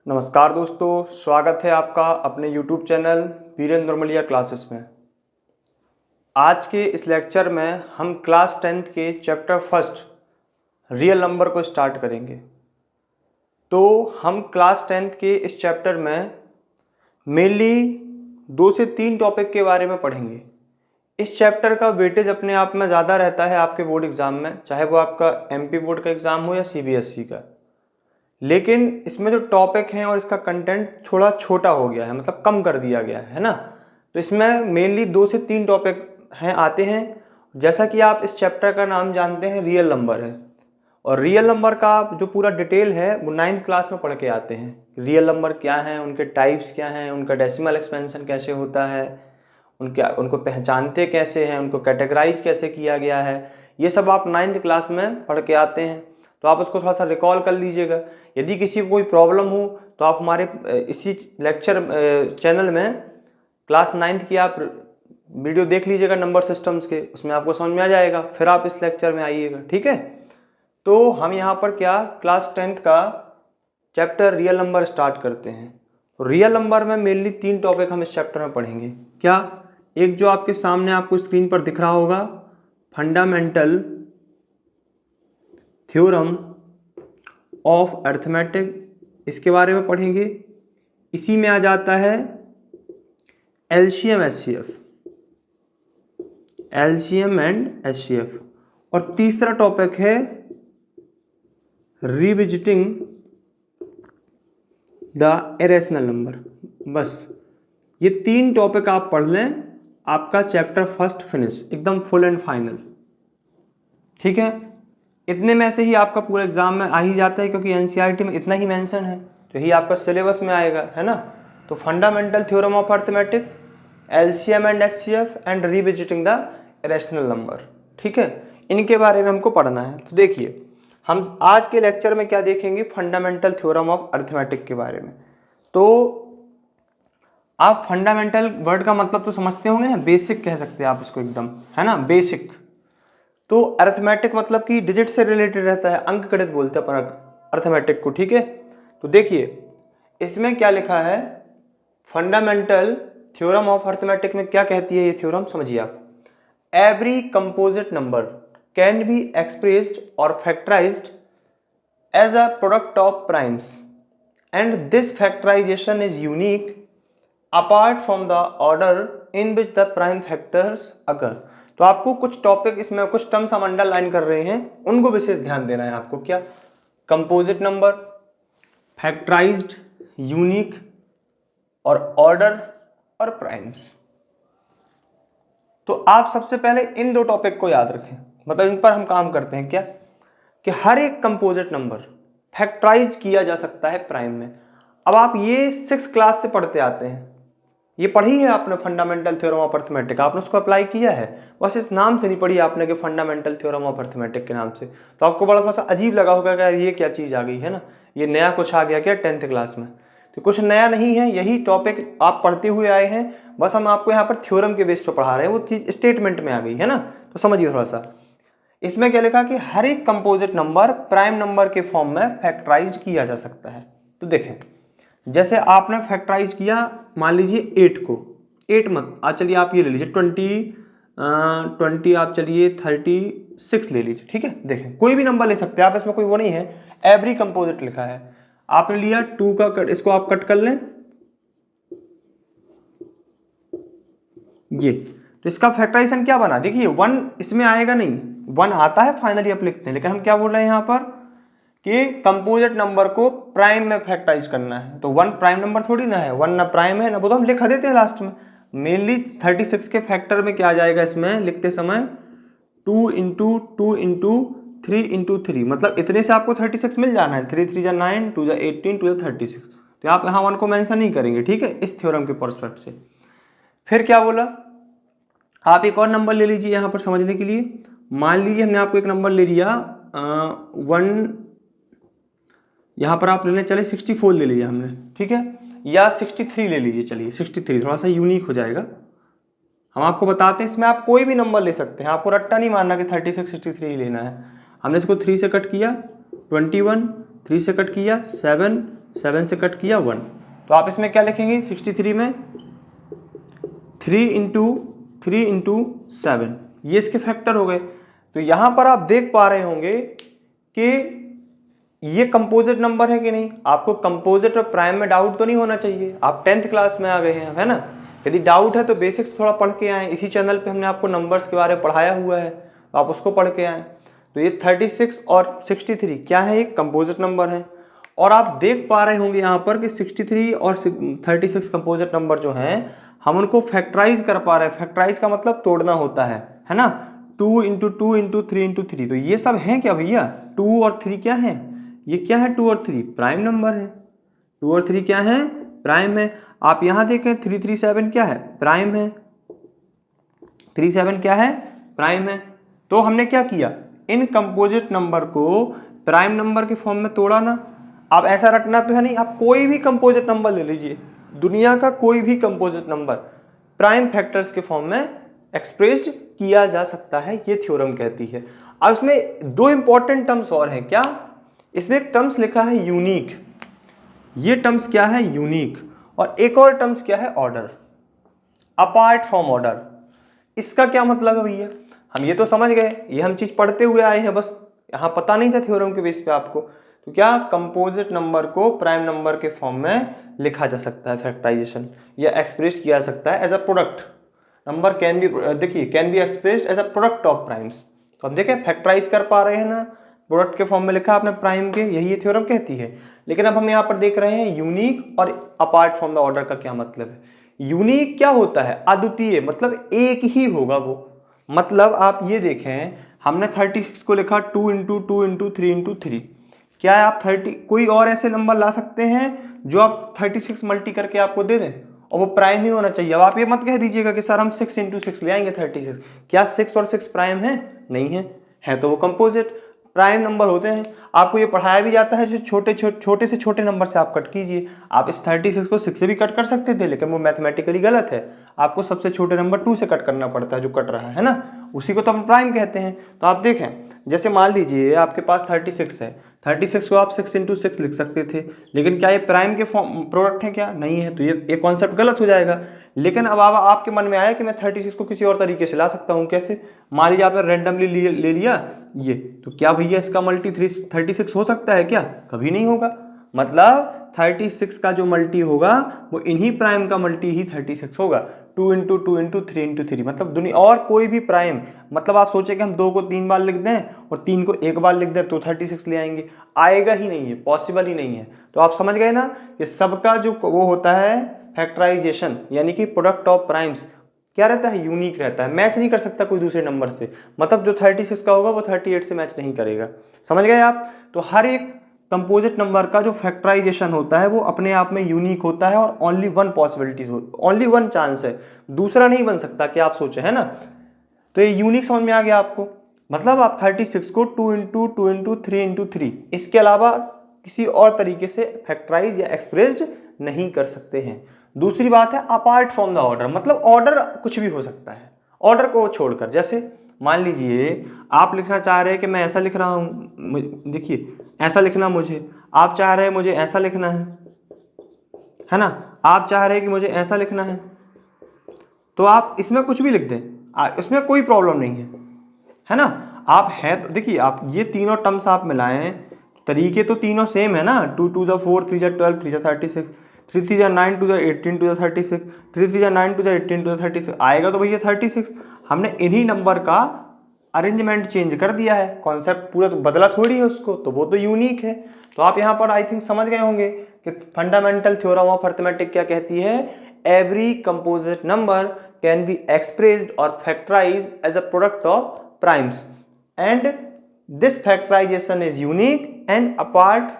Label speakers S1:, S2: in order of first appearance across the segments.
S1: नमस्कार दोस्तों, स्वागत है आपका अपने YouTube चैनल वीरेंद्र नॉर्मलिया क्लासेस में। आज के इस लेक्चर में हम क्लास 10th के चैप्टर फर्स्ट रियल नंबर को स्टार्ट करेंगे। तो हम क्लास 10th के इस चैप्टर में मेनली 2 से 3 टॉपिक के बारे में पढ़ेंगे। इस चैप्टर का वेटेज अपने आप में ज़्यादा रहता है आपके बोर्ड एग्ज़ाम में, चाहे वो आपका MP बोर्ड का एग्ज़ाम हो या CBSE का। लेकिन इसमें जो टॉपिक हैं और इसका कंटेंट थोड़ा छोटा हो गया है, मतलब कम कर दिया गया है ना। तो इसमें मेनली 2 से 3 टॉपिक आते हैं। जैसा कि आप इस चैप्टर का नाम जानते हैं, रियल नंबर है, और रियल नंबर का जो पूरा डिटेल है वो 9th क्लास में पढ़ के आते हैं। रियल नंबर क्या हैं, उनके टाइप्स क्या हैं, उनका डेसिमल एक्सपेंशन कैसे होता है, उनको पहचानते कैसे हैं, उनको कैटेगराइज कैसे किया गया है, ये सब आप 9th क्लास में पढ़ के आते हैं। तो आप उसको थोड़ा सा रिकॉल कर लीजिएगा। यदि किसी को कोई प्रॉब्लम हो तो आप हमारे इसी लेक्चर चैनल में क्लास 9th की आप वीडियो देख लीजिएगा नंबर सिस्टम्स के, उसमें आपको समझ में आ जाएगा। फिर आप इस लेक्चर में आइएगा, ठीक है। तो हम यहाँ पर क्या क्लास 10th का चैप्टर रियल नंबर स्टार्ट करते हैं। तो रियल नंबर में मेनली 3 टॉपिक हम इस चैप्टर में पढ़ेंगे। क्या? एक जो आपके सामने आपको स्क्रीन पर दिख रहा होगा, फंडामेंटल थ्योरम ऑफ अर्थमेटिक, इसके बारे में पढ़ेंगे। इसी में आ जाता है LCM HCF, LCM and HCF. और तीसरा टॉपिक है रिविजिटिंग द इरेशनल नंबर। बस ये 3 टॉपिक आप पढ़ लें, आपका चैप्टर फर्स्ट फिनिश, एकदम फुल एंड फाइनल, ठीक है। इतने में से ही आपका पूरा एग्जाम में आ ही जाता है, क्योंकि एनसीईआरटी में इतना ही मेंशन है, तो यही आपका सिलेबस में आएगा, है ना। तो fundamental theorem of arithmetic, LCM and HCF and revisiting the irrational number, ठीक है। इनके बारे में हमको पढ़ना है। तो देखिए, हम आज के लेक्चर में क्या देखेंगे, फंडामेंटल थ्योरम ऑफ अर्थमेटिक के बारे में। तो आप फंडामेंटल वर्ड का मतलब तो समझते होंगे ना, बेसिक कह सकते हैं आप इसको, एकदम, है ना, बेसिक। तो अर्थमेटिक मतलब कि डिजिट से रिलेटेड रहता है, अंक गणित बोलते हैं अपन अर्थमेटिक को, ठीक है। तो देखिए इसमें क्या लिखा है, फंडामेंटल थ्योरम ऑफ अर्थमेटिक में क्या कहती है ये थ्योरम, समझिए आप। Every composite number can be expressed और factorised as a product of primes and this factorisation is unique apart from the order in which the prime factors occur. तो आपको कुछ टॉपिक, इसमें कुछ टर्म्स हम अंडरलाइन कर रहे हैं, उनको विशेष ध्यान देना है आपको। क्या? कंपोजिट नंबर, फैक्टराइज्ड, यूनिक और ऑर्डर और प्राइम्स। तो आप सबसे पहले इन 2 टॉपिक को याद रखें, मतलब इन पर हम काम करते हैं। क्या? कि हर एक कंपोजिट नंबर फैक्टराइज किया जा सकता है प्राइम में। अब आप ये 6th क्लास से पढ़ते आते हैं, ये पढ़ी है आपने फंडामेंटल थ्योरम ऑफ अर्थमेटिक, आपने उसको अप्लाई किया है, बस इस नाम से नहीं पढ़ी आपने कि फंडामेंटल थ्योरम ऑफ अर्थमेटिक के नाम से। तो आपको बड़ा थोड़ा सा अजीब लगा होगा कि यार ये क्या चीज़ आ गई है ना, ये नया कुछ आ गया क्या 10th क्लास में। तो कुछ नया नहीं है, यही टॉपिक आप पढ़ते हुए आए हैं, बस हम आपको यहाँ पर थ्योरम के बेस पर पढ़ा रहे हैं, वो चीज़ स्टेटमेंट में आ गई है ना। तो समझिए थोड़ा सा, इसमें क्या लिखा कि हर एक कंपोजिट नंबर प्राइम नंबर के फॉर्म में फैक्टराइज किया जा सकता है। तो देखें, जैसे आपने फैक्टराइज किया, मान लीजिए 8 को, 8 मत चलिए आप ये ले लीजिए 20 आप चलिए 36 ले लीजिए, ठीक है। देखें कोई भी नंबर ले सकते हैं आप, इसमें कोई वो नहीं है, एवरी कंपोजिट लिखा है। आपने लिया 2 का कट, इसको आप कट कर लें, ये। तो इसका फैक्टराइजेशन क्या बना, देखिए 1 इसमें आएगा नहीं, 1 आता है फाइनली आप लिखते हैं, लेकिन हम क्या बोल रहे हैं यहाँ पर कि कंपोजिट नंबर को प्राइम में फैक्टराइज करना है। तो 1 प्राइम नंबर थोड़ी ना है, 1 ना प्राइम है ना, वो तो हम लिखा देते हैं लास्ट में। मेनली 36 के फैक्टर में क्या आ जाएगा, इसमें लिखते समय 2 इंटू 2 इंटू 3 इंटू 3, मतलब इतने से आपको 36 मिल जाना है। 3 3 जा 9, 2 जा 18, 2 जा 36। तो आप यहाँ 1 को मेंशन नहीं करेंगे, ठीक है, इस थ्योरम के पर्सपेक्ट से। फिर क्या बोला, आप एक और नंबर ले लीजिए यहाँ पर समझने के लिए। मान लीजिए हमने आपको एक नंबर ले लिया 1, यहाँ पर आप ले लें, चलिए 64 ले लिया हमने, ठीक है, या 63 ले लीजिए, चलिए 63 थोड़ा सा यूनिक हो जाएगा। हम आपको बताते हैं, इसमें आप कोई भी नंबर ले सकते हैं, आपको रट्टा नहीं मानना कि 36 63 ही लेना है। हमने इसको 3 से कट किया 21, 3 से कट किया 7, 7 से कट किया 1, तो आप इसमें क्या लिखेंगे 63 में 3 इंटू 7, ये इसके फैक्टर हो गए। तो यहाँ पर आप देख पा रहे होंगे कि ये कंपोजिट नंबर है कि नहीं। आपको कंपोजिट और प्राइम में डाउट तो नहीं होना चाहिए, आप 10th क्लास में आ गए हैं, है ना। यदि डाउट है तो बेसिक्स थोड़ा पढ़ के आएँ, इसी चैनल पे हमने आपको नंबर्स के बारे में पढ़ाया हुआ है, तो आप उसको पढ़ के आएँ। तो ये 36 और 63 क्या है, एक कंपोजिट नंबर है। और आप देख पा रहे होंगे यहाँ पर कि 63 और 36 कंपोजिट नंबर जो हैं हम उनको फैक्टराइज कर पा रहे हैं। फैक्टराइज का मतलब तोड़ना होता है ना। 2 इंटू 2 इंटू 3 इंटू 3, तो ये सब हैं क्या भैया, 2 और 3 क्या है, ये क्या है 2 और 3 प्राइम नंबर है। 2 और 3 क्या है, प्राइम है। आप यहाँ देखें 337 क्या है, प्राइम है। 37 क्या है, प्राइम है। तो हमने क्या किया, इन कंपोजिट नंबर को प्राइम नंबर के फॉर्म में तोड़ा ना। आप ऐसा रखना तो है नहीं, आप कोई भी कंपोजिट नंबर ले लीजिए, दुनिया का कोई भी कंपोजिट नंबर प्राइम फैक्टर्स के फॉर्म में एक्सप्रेस्ड किया जा सकता है, ये थ्योरम कहती है। अब इसमें दो इंपॉर्टेंट टर्म्स और हैं, क्या, इसमें एक टर्म्स लिखा है यूनिक, ये टर्म्स क्या है, यूनिक, और एक और टर्म्स क्या है, ऑर्डर, अपार्ट फ्रॉम ऑर्डर। इसका क्या मतलब है भैया, हम ये तो समझ गए, ये हम चीज पढ़ते हुए आए हैं, बस यहाँ पता नहीं था थ्योरम के बेस पे आपको। तो क्या, कंपोजिट नंबर को प्राइम नंबर के फॉर्म में लिखा जा सकता है, फैक्टराइजेशन, या एक्सप्रेस किया जा सकता है as a product number can be, देखिए can be expressed as a product of primes. तो हम देखें फैक्टराइज कर पा रहे हैं ना, प्रोडक्ट के फॉर्म में लिखा आपने प्राइम के, यही ये थ्योरम कहती है। लेकिन अब हम यहाँ पर देख रहे हैं यूनिक और अपार्ट फ्रॉम द ऑर्डर का क्या मतलब है। यूनिक क्या होता है, अद्वितीय, मतलब एक ही होगा वो। मतलब आप ये देखें, हमने 36 को लिखा 2 इंटू 2 इंटू 3 इंटू 3, क्या है, आप 30 कोई और ऐसे नंबर ला सकते हैं जो आप 36 मल्टी करके आपको दे दें और वो प्राइम ही होना चाहिए। अब आप ये मत कह दीजिएगा कि सर हम 6 इंटू 6 ले आएंगे 36, क्या 6 और 6 प्राइम है, नहीं है तो वो कंपोजिट प्राइम नंबर होते हैं। आपको ये पढ़ाया भी जाता है, जो छोटे से छोटे नंबर से आप कट कीजिए। आप इस 36 को 6 से भी कट कर सकते थे, लेकिन वो मैथमेटिकली गलत है, आपको सबसे छोटे नंबर 2 से कट करना पड़ता है, जो कट रहा है ना, उसी को तो हम प्राइम कहते हैं। तो आप देखें, जैसे मान लीजिए आपके पास 36 है, 36 को आप 6 इंटू 6 लिख सकते थे, लेकिन क्या ये प्राइम के प्रोडक्ट है, क्या नहीं है, तो ये कॉन्सेप्ट गलत हो जाएगा। लेकिन अब आपके मन में आया कि मैं 36 को किसी और तरीके से ला सकता हूँ, कैसे, मान लीजिए आपने रैंडमली ले लिया ये, तो क्या भैया इसका मल्टी 36 हो सकता है क्या, कभी नहीं होगा। मतलब 36 का जो मल्टी होगा वो इन्हीं प्राइम का मल्टी ही 36 होगा, 2 इंटू 2 इंटू 3 इंटू 3, मतलब दुनिया और कोई भी प्राइम, मतलब आप सोचे कि हम 2 को 3 बार लिख दें और 3 को 1 बार लिख दें तो 36 ले आएंगे, आएगा ही नहीं है, पॉसिबल ही नहीं है। तो आप समझ गए ना, कि सबका जो वो होता है फैक्टराइजेशन, यानी कि प्रोडक्ट ऑफ प्राइम्स क्या रहता है, यूनिक रहता है, मैच नहीं कर सकता कोई दूसरे नंबर से। मतलब जो 36 का होगा वो 38 से मैच नहीं करेगा, समझ गए आप। तो हर एक कंपोजिट नंबर का जो फैक्टराइजेशन होता है वो अपने आप में यूनिक होता है और ओनली वन पॉसिबिलिटीज हो, ओनली वन चांस है, दूसरा नहीं बन सकता, कि आप सोचे, है ना। तो ये यूनिक समझ में आ गया आपको। मतलब आप 36 को 2 इंटू 2 इंटू 3 इंटू 3 इसके अलावा किसी और तरीके से फैक्टराइज या एक्सप्रेस्ड नहीं कर सकते हैं। दूसरी बात है अपार्ट फ्रॉम द ऑर्डर, मतलब ऑर्डर कुछ भी हो सकता है, ऑर्डर को छोड़कर। जैसे मान लीजिए आप लिखना चाह रहे हैं कि मैं ऐसा लिख रहा हूं, देखिए ऐसा लिखना मुझे, आप चाह रहे हैं मुझे ऐसा लिखना है ना, आप चाह रहे हैं कि मुझे ऐसा लिखना है, तो आप इसमें कुछ भी लिख दें, इसमें कोई प्रॉब्लम नहीं है ना। आप है तो देखिए, आप ये तीनों टर्म्स आप मिलाएं, तरीके तो तीनों सेम है ना, 2 2 जा 4 3 जा 12 3 जा 36, 3 3 जा 9 2 जा 18 2 जा 36, 3 3 जा 9 2 जा 18 2 जा 36, आएगा तो भैया 36। हमने इन्हीं नंबर का अरेंजमेंट चेंज कर दिया है, कॉन्सेप्ट पूरा तो बदला थोड़ी है उसको, तो वो तो यूनिक है। तो आप यहाँ पर आई थिंक समझ गए होंगे कि फंडामेंटल थ्योरम ऑफ अरिथमेटिक क्या कहती है, every composite number can be expressed और factorised as a product of primes and this factorization is unique and apart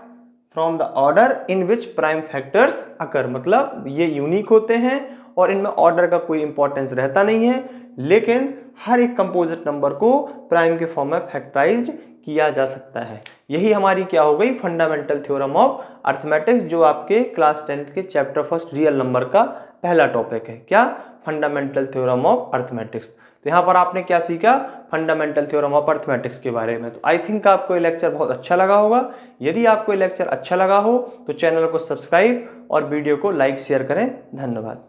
S1: from the order in which prime factors occur। मतलब ये unique होते हैं और इनमें ऑर्डर का कोई इंपॉर्टेंस रहता नहीं है, लेकिन हर एक कंपोजिट नंबर को प्राइम के फॉर्म में फैक्टराइज किया जा सकता है। यही हमारी क्या हो गई, फंडामेंटल थ्योरम ऑफ अरिथमेटिक्स, जो आपके क्लास 10th के चैप्टर फर्स्ट रियल नंबर का पहला टॉपिक है। क्या, फंडामेंटल थ्योरम ऑफ अर्थमेटिक्स। तो यहाँ पर आपने क्या सीखा, फंडामेंटल थ्योरम ऑफ अर्थमेटिक्स के बारे में। तो आई थिंक आपको ये लेक्चर बहुत अच्छा लगा होगा। यदि आपको ये लेक्चर अच्छा लगा हो तो चैनल को सब्सक्राइब और वीडियो को लाइक शेयर करें। धन्यवाद।